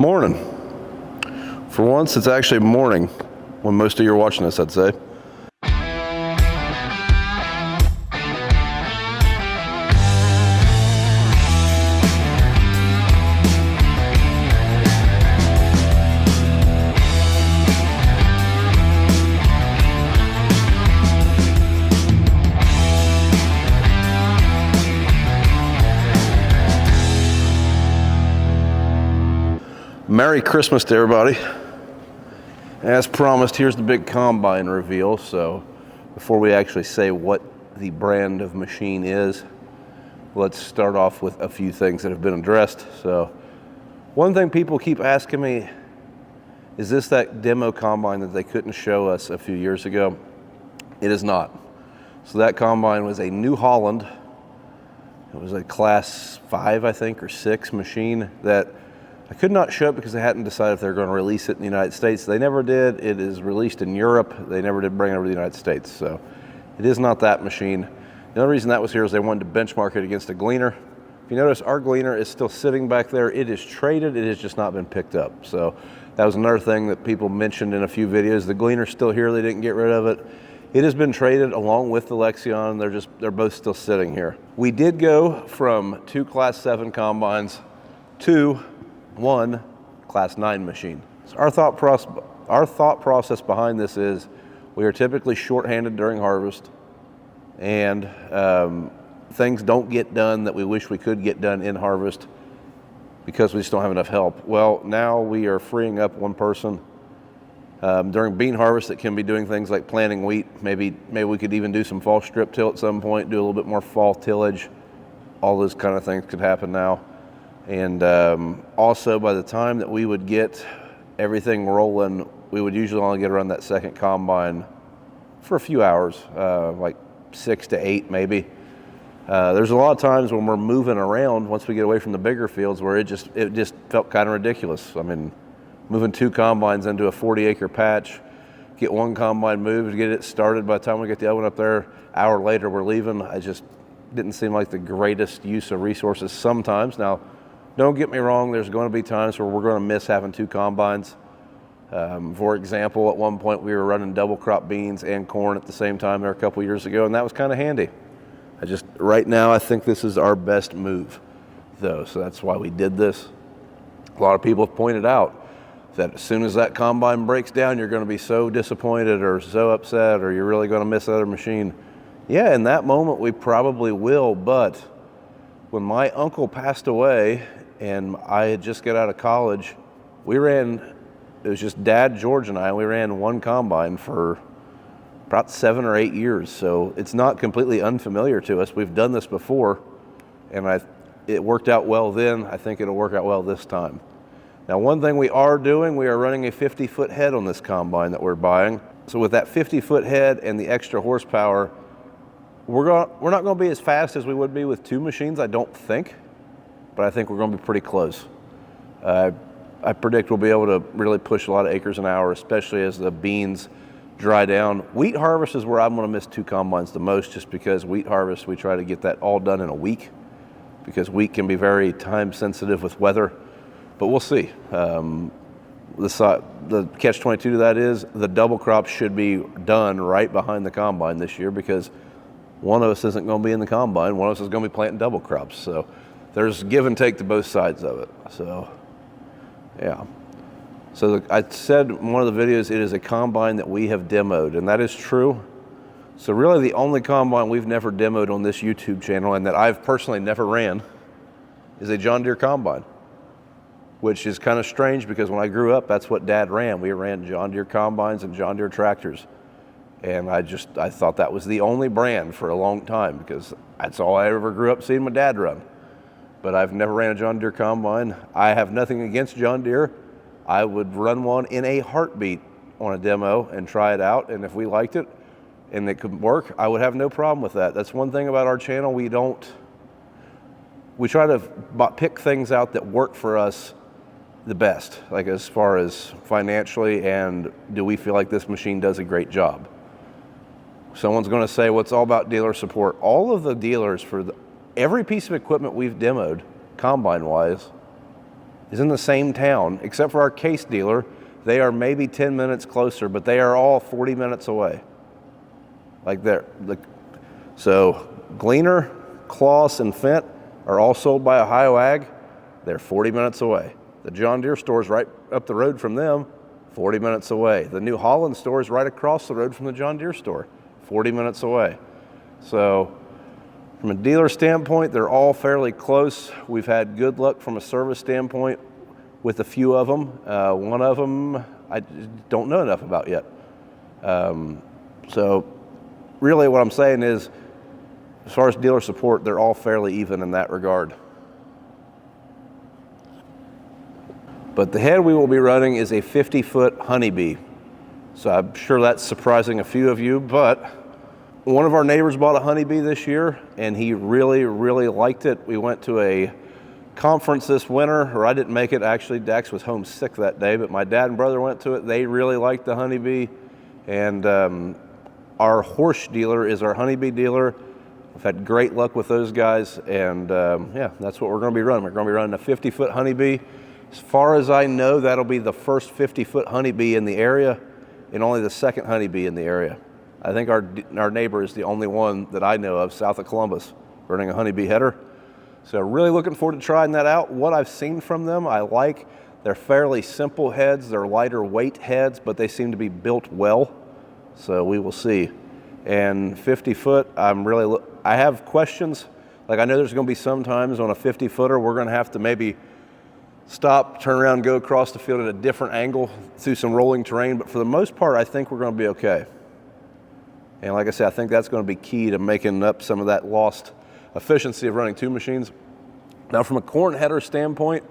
Morning. For once, it's actually morning when most of you are watching this, I'd say. Merry Christmas to everybody. As promised, here's the big combine reveal. So before we actually say what the brand of machine is, let's start off with a few things that have been addressed. So one thing people keep asking me, is this that demo combine that they couldn't show us a few years ago? It is not. So that combine was a New Holland. It was a class 5, I think, or 6 machine that I could not show it because they hadn't decided if they were going to release it in the United States. They never did. It is released in Europe. They never did bring it over to the United States. So it is not that machine. The only reason that was here is they wanted to benchmark it against a gleaner. If you notice, our gleaner is still sitting back there. It is traded. It has just not been picked up. So that was another thing that people mentioned in a few videos. The gleaner's still here. They didn't get rid of it. It has been traded along with the Lexion. They're both still sitting here. We did go from 2 Class 7 combines to 1 Class 9 machine. So our thought process behind this is we are typically short-handed during harvest, and things don't get done that we wish we could get done in harvest because we just don't have enough help. Well, now we are freeing up one person during bean harvest that can be doing things like planting wheat. Maybe we could even do some fall strip till at some point, do a little bit more fall tillage. All those kind of things could happen now. And also, by the time that we would get everything rolling, we would usually only get around that second combine for a few hours, like 6 to 8 maybe. There's a lot of times when we're moving around once we get away from the bigger fields where it just felt kind of ridiculous. I mean, moving 2 combines into a 40-acre patch, get 1 combine moved, get it started. By the time we get the other one up there, hour later we're leaving. I just didn't seem like the greatest use of resources sometimes. Now, don't get me wrong, there's going to be times where we're going to miss having 2 combines. For example, at one point we were running double crop beans and corn at the same time there a couple years ago, and that was kind of handy. Right now, I think this is our best move, though, so that's why we did this. A lot of people have pointed out that as soon as that combine breaks down, you're going to be so disappointed or so upset, or you're really going to miss the other machine. Yeah, in that moment, we probably will, but when my uncle passed away and I had just got out of college, it was just Dad, George, and we ran 1 combine for about 7 or 8 years. So it's not completely unfamiliar to us. We've done this before, and it worked out well then. I think it'll work out well this time. Now, one thing we are doing, we are running a 50-foot head on this combine that we're buying. So with that 50-foot head and the extra horsepower, we're not going to be as fast as we would be with 2 machines, I don't think, but I think we're going to be pretty close. I predict we'll be able to really push a lot of acres an hour, especially as the beans dry down. Wheat harvest is where I'm going to miss 2 combines the most, just because wheat harvest, we try to get that all done in a week, because wheat can be very time sensitive with weather, but we'll see. The catch-22 to that is the double crop should be done right behind the combine this year, because one of us isn't going to be in the combine, one of us is going to be planting double crops. So there's give and take to both sides of it. So, yeah. So I said in one of the videos, it is a combine that we have demoed, and that is true. So really the only combine we've never demoed on this YouTube channel, and that I've personally never ran, is a John Deere combine, which is kind of strange because when I grew up, that's what Dad ran. We ran John Deere combines and John Deere tractors. And I thought that was the only brand for a long time, because that's all I ever grew up seeing my dad run. But I've never ran a John Deere combine. I have nothing against John Deere. I would run one in a heartbeat on a demo and try it out. And if we liked it and it could work, I would have no problem with that. That's one thing about our channel. We try to pick things out that work for us the best, like as far as financially, and do we feel like this machine does a great job. Someone's going to say, well, it's all about dealer support. All of the dealers for every piece of equipment we've demoed, combine-wise, is in the same town, except for our case dealer. They are maybe 10 minutes closer, but they are all 40 minutes away. So Gleaner, Claas, and Fendt are all sold by Ohio Ag. They're 40 minutes away. The John Deere store is right up the road from them, 40 minutes away. The New Holland store is right across the road from the John Deere store, 40 minutes away. So from a dealer standpoint, they're all fairly close. We've had good luck from a service standpoint with a few of them. One of them I don't know enough about yet. So really what I'm saying is, as far as dealer support, they're all fairly even in that regard. But the head we will be running is a 50-foot Honeybee. So I'm sure that's surprising a few of you, but one of our neighbors bought a Honeybee this year, and he really, really liked it. We went to a conference this winter, or I didn't make it. Actually, Dax was homesick that day, but my dad and brother went to it. They really liked the Honeybee, and our horse dealer is our Honeybee dealer. We've had great luck with those guys, and yeah, that's what we're going to be running. We're going to be running a 50-foot Honeybee. As far as I know, that'll be the first 50-foot Honeybee in the area, and only the second Honeybee in the area. I think our neighbor is the only one that I know of south of Columbus running a Honeybee header. So really looking forward to trying that out. What I've seen from them, I like. They're fairly simple heads. They're lighter weight heads, but they seem to be built well. So we will see. And 50 foot, I have questions. Like, I know there's going to be some times on a 50 footer we're going to have to maybe stop, turn around, go across the field at a different angle through some rolling terrain. But for the most part, I think we're going to be okay. And like I said, I think that's going to be key to making up some of that lost efficiency of running two machines. Now, from a corn header standpoint,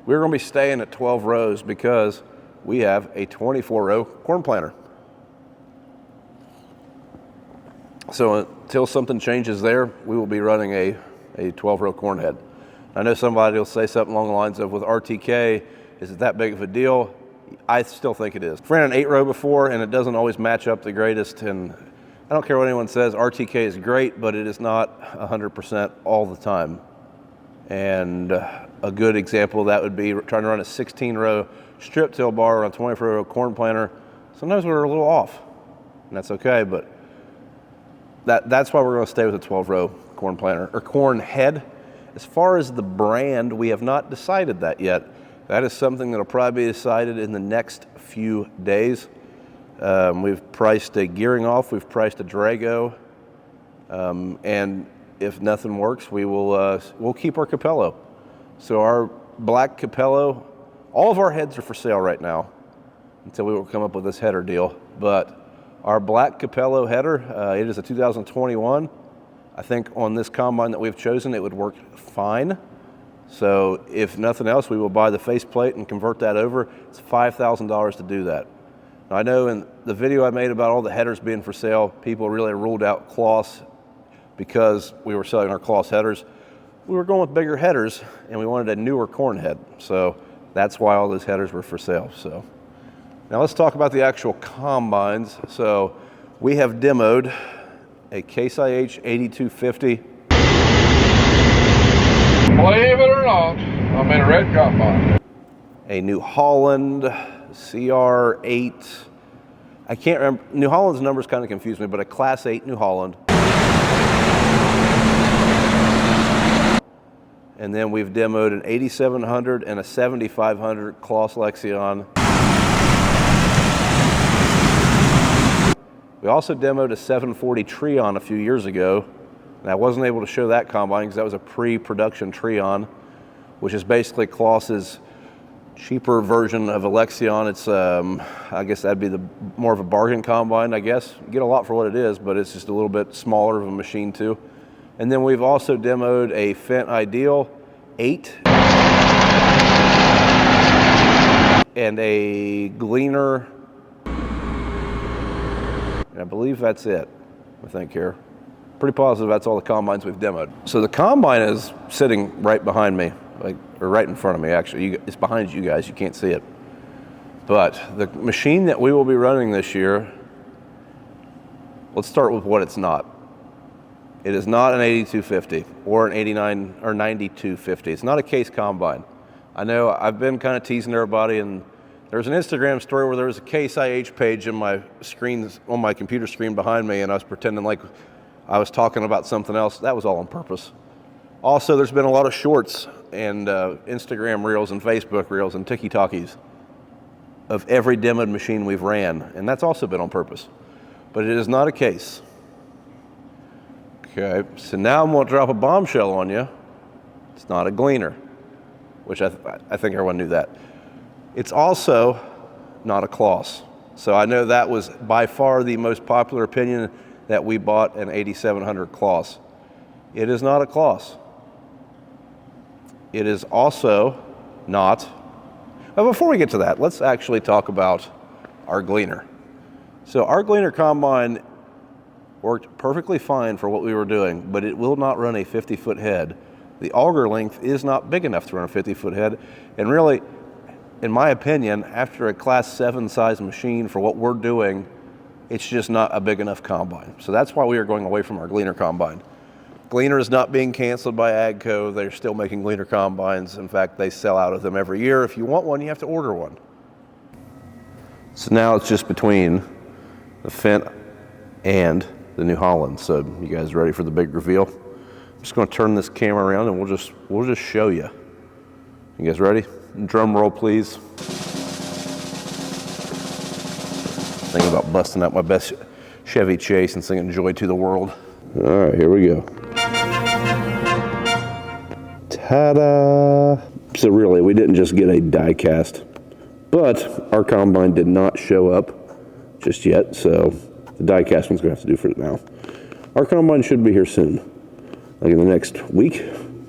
we're going to be staying at 12 rows because we have a 24-row corn planter. So until something changes there, we will be running a 12-row corn head. I know somebody will say something along the lines of, with RTK, is it that big of a deal? I still think it is. I've ran an 8-row before, and it doesn't always match up the greatest. And I don't care what anyone says, RTK is great, but it is not 100% all the time. And a good example of that would be trying to run a 16-row strip till bar on a 24-row corn planter. Sometimes we're a little off, and that's okay, but that's why we're going to stay with a 12-row corn planter, or corn head. As far as the brand, we have not decided that yet. That is something that will probably be decided in the next few days. We've priced a gearing off, we've priced a Drago, and if nothing works, we'll keep our Capello. So our black Capello, all of our heads are for sale right now until we will come up with this header deal. But our black Capello header, it is a 2021. I think on this combine that we've chosen, it would work fine. So if nothing else, we will buy the faceplate and convert that over. It's $5,000 to do that. Now, I know in the video I made about all the headers being for sale, people really ruled out Claas because we were selling our Claas headers. We were going with bigger headers, and we wanted a newer corn head. So that's why all those headers were for sale. So now let's talk about the actual combines. So we have demoed a Case IH 8250. Believe it or not, I'm in a red combine. A New Holland CR8. I can't remember. New Holland's numbers kind of confuse me, but a Class 8 New Holland. And then we've demoed an 8700 and a 7500 Claas Lexion. We also demoed a 740 Treon a few years ago, and I wasn't able to show that combine because that was a pre-production Treon, which is basically Claas's cheaper version of a Lexion. It's, I guess that'd be more of a bargain combine, I guess. You get a lot for what it is, but it's just a little bit smaller of a machine too. And then we've also demoed a Fendt Ideal 8 and a Gleaner. And I believe that's it, I think here. Pretty positive that's all the combines we've demoed. So the combine is sitting right behind me, or right in front of me actually. It's behind you guys, you can't see it. But the machine that we will be running this year, let's start with what it's not. It is not an 8250 or an 89 or 9250. It's not a case combine. I know I've been kind of teasing everybody, and there was an Instagram story where there was a Case IH page in my screen, on my computer screen behind me, and I was pretending like I was talking about something else. That was all on purpose. Also, there's been a lot of shorts and Instagram reels and Facebook reels and TikTokies of every demoed machine we've ran, and that's also been on purpose. But it is not a Case. Okay, so now I'm going to drop a bombshell on you. It's not a Gleaner, which I think everyone knew that. It's also not a Kloss. So I know that was by far the most popular opinion, that we bought an 8700 Kloss. It is not a Kloss. It is also not. But before we get to that, let's actually talk about our Gleaner. So our Gleaner combine worked perfectly fine for what we were doing, but it will not run a 50-foot head. The auger length is not big enough to run a 50-foot head, and really, in my opinion, after a Class 7 size machine for what we're doing, it's just not a big enough combine. So that's why we are going away from our Gleaner combine. Gleaner is not being canceled by AGCO. They're still making Gleaner combines. In fact, they sell out of them every year. If you want one, you have to order one. So now it's just between the Fendt and the New Holland. So you guys ready for the big reveal? I'm just going to turn this camera around and we'll just show you. You guys ready? Drum roll, please. Thinking about busting out my best Chevy Chase and singing "Joy to the World." All right, here we go. Ta-da! So really, we didn't just get a die cast, but our combine did not show up just yet, so the die cast one's gonna have to do for it now. Our combine should be here soon, like in the next week,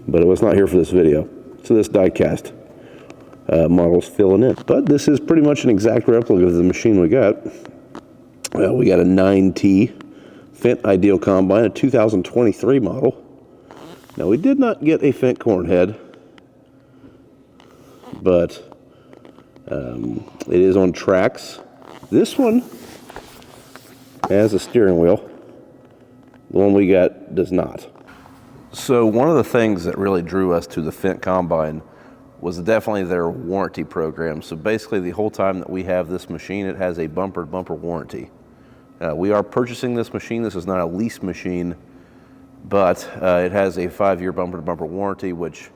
but it was not here for this video. So this die cast model's filling in. But this is pretty much an exact replica of the machine we got. We got a 9T Fendt Ideal Combine, a 2023 model. Now we did not get a Fendt corn head, but it is on tracks. This one has a steering wheel. The one we got does not. So one of the things that really drew us to the Fendt Combine was definitely their warranty program. So basically the whole time that we have this machine, it has a bumper-to-bumper warranty. We are purchasing this machine. This is not a lease machine, but it has a 5-year bumper-to-bumper warranty, which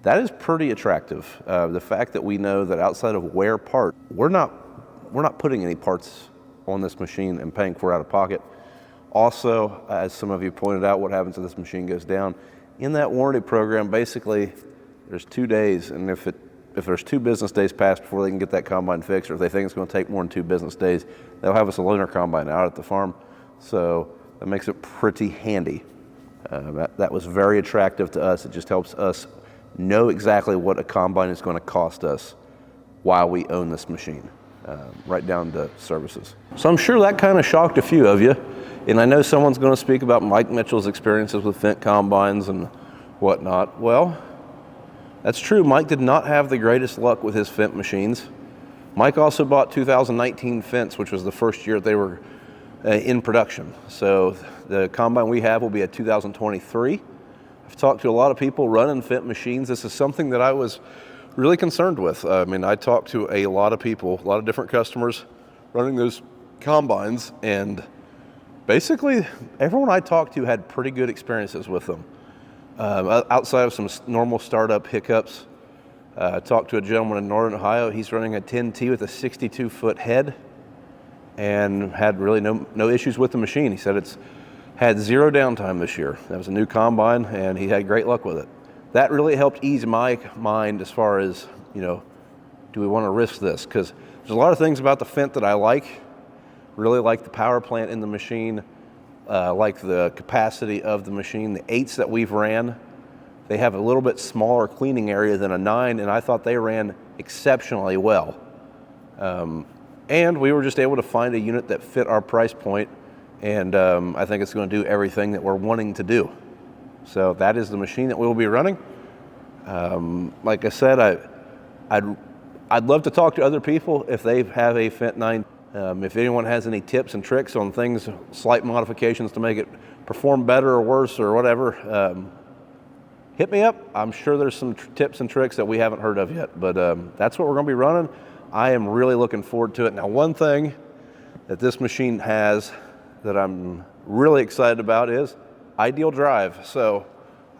that is pretty attractive. The fact that we know that outside of wear part, we're not putting any parts on this machine and paying for out of pocket. Also, as some of you pointed out, what happens if this machine goes down? In that warranty program, basically, there's 2 days, and if there's 2 business days passed before they can get that combine fixed, or if they think it's going to take more than 2 business days, they'll have us a loaner combine out at the farm. So that makes it pretty handy. That was very attractive to us. It just helps us know exactly what a combine is going to cost us while we own this machine, right down to services. So I'm sure that kind of shocked a few of you. And I know someone's going to speak about Mike Mitchell's experiences with Fendt combines and whatnot. Well, that's true. Mike did not have the greatest luck with his Fendt machines. Mike also bought 2019 Fendts, which was the first year they were in production. So the combine we have will be a 2023. I've talked to a lot of people running Fendt machines. This is something that I was really concerned with. I mean, I talked to a lot of people, a lot of different customers running those combines, and basically everyone I talked to had pretty good experiences with them. Outside of some normal startup hiccups, I talked to a gentleman in Northern Ohio. He's running a 10T with a 62-foot head and had really no issues with the machine. He said it's had 0 downtime this year. That was a new combine, and he had great luck with it. That really helped ease my mind as far as, do we want to risk this? Because there's a lot of things about the Fendt that I like. Really like the power plant in the machine, like the capacity of the machine. The 8s that we've ran, they have a little bit smaller cleaning area than a 9, and I thought they ran exceptionally well. And we were just able to find a unit that fit our price point, and I think it's going to do everything that we're wanting to do. So that is the machine that we will be running. Like I said, I'd love to talk to other people if they have a Fendt 9. If anyone has any tips and tricks on things, slight modifications to make it perform better or worse or whatever, hit me up. I'm sure there's some tips and tricks that we haven't heard of yet, but that's what we're going to be running. I am really looking forward to it. Now, one thing that this machine has that I'm really excited about is ideal drive. So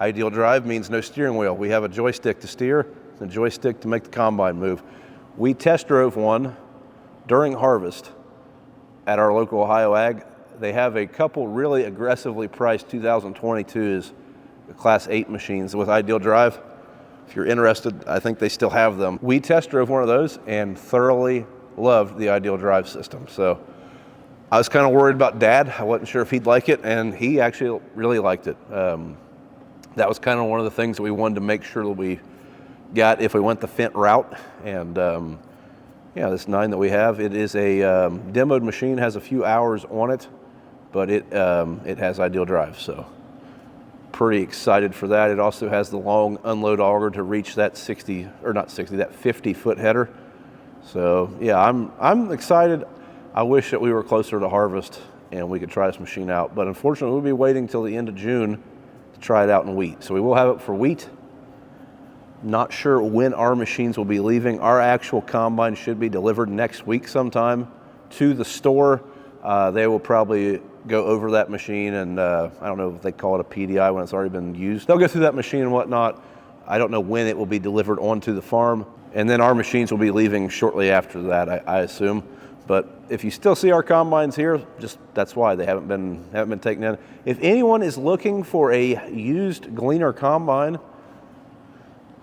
ideal drive means no steering wheel. We have a joystick to steer and a joystick to make the combine move. We test drove one during harvest at our local Ohio Ag. They have a couple really aggressively priced 2022s, Class 8 machines with ideal drive. If you're interested, I think they still have them. We test drove one of those and thoroughly loved the ideal drive system. So I was kind of worried about Dad. I wasn't sure if he'd like it, and he actually really liked it. That was kind of one of the things that we wanted to make sure that we got if we went the Fendt route. And yeah, this 9 that we have, it is a demoed machine, has a few hours on it, but it has ideal drive. So pretty excited for that. It also has the long unload auger to reach that 50-foot header. So yeah, I'm excited. I wish that we were closer to harvest and we could try this machine out, but unfortunately we'll be waiting till the end of June to try it out in wheat. So we will have it for wheat. Not sure when our machines will be leaving. Our actual combine should be delivered next week sometime to the store. They will probably go over that machine and I don't know if they call it a PDI when it's already been used. They'll go through that machine and whatnot. I don't know when it will be delivered onto the farm. And then our machines will be leaving shortly after that, I assume. But if you still see our combines here, just that's why they haven't been taken in. If anyone is looking for a used Gleaner combine,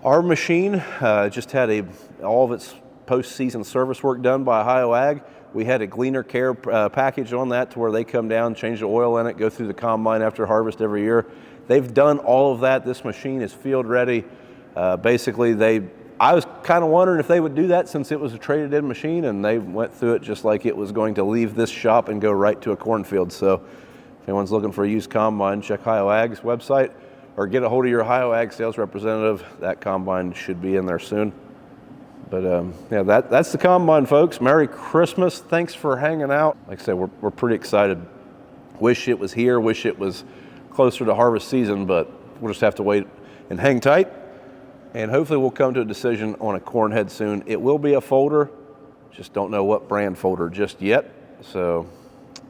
our machine just had all of its post-season service work done by Ohio Ag. We had a Gleaner Care package on that to where they come down, change the oil in it, go through the combine after harvest every year. They've done all of that. This machine is field ready. Basically, I was kind of wondering if they would do that since it was a traded in machine, and they went through it just like it was going to leave this shop and go right to a cornfield. So if anyone's looking for a used combine, check Ohio Ag's website or get a hold of your Ohio Ag sales representative. That combine should be in there soon. But yeah, that's the combine, folks. Merry Christmas. Thanks for hanging out. Like I said, we're pretty excited. Wish it was here. Wish it was closer to harvest season, but we'll just have to wait and hang tight. And hopefully we'll come to a decision on a corn head soon. It will be a folder. Just don't know what brand folder just yet. So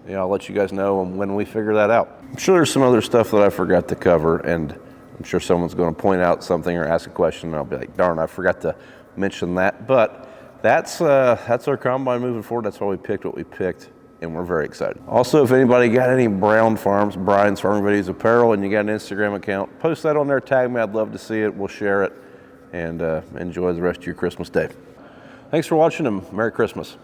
yeah, I'll let you guys know when we figure that out. I'm sure there's some other stuff that I forgot to cover, and I'm sure someone's going to point out something or ask a question, and I'll be like, darn, I forgot to mention that. But that's our combine moving forward. That's why we picked what we picked, and we're very excited. Also, if anybody got any Brian's Farming Videos apparel and you got an Instagram account, post that on there, tag me. I'd love to see it. We'll share it, and enjoy the rest of your Christmas day. Thanks for watching, and Merry Christmas.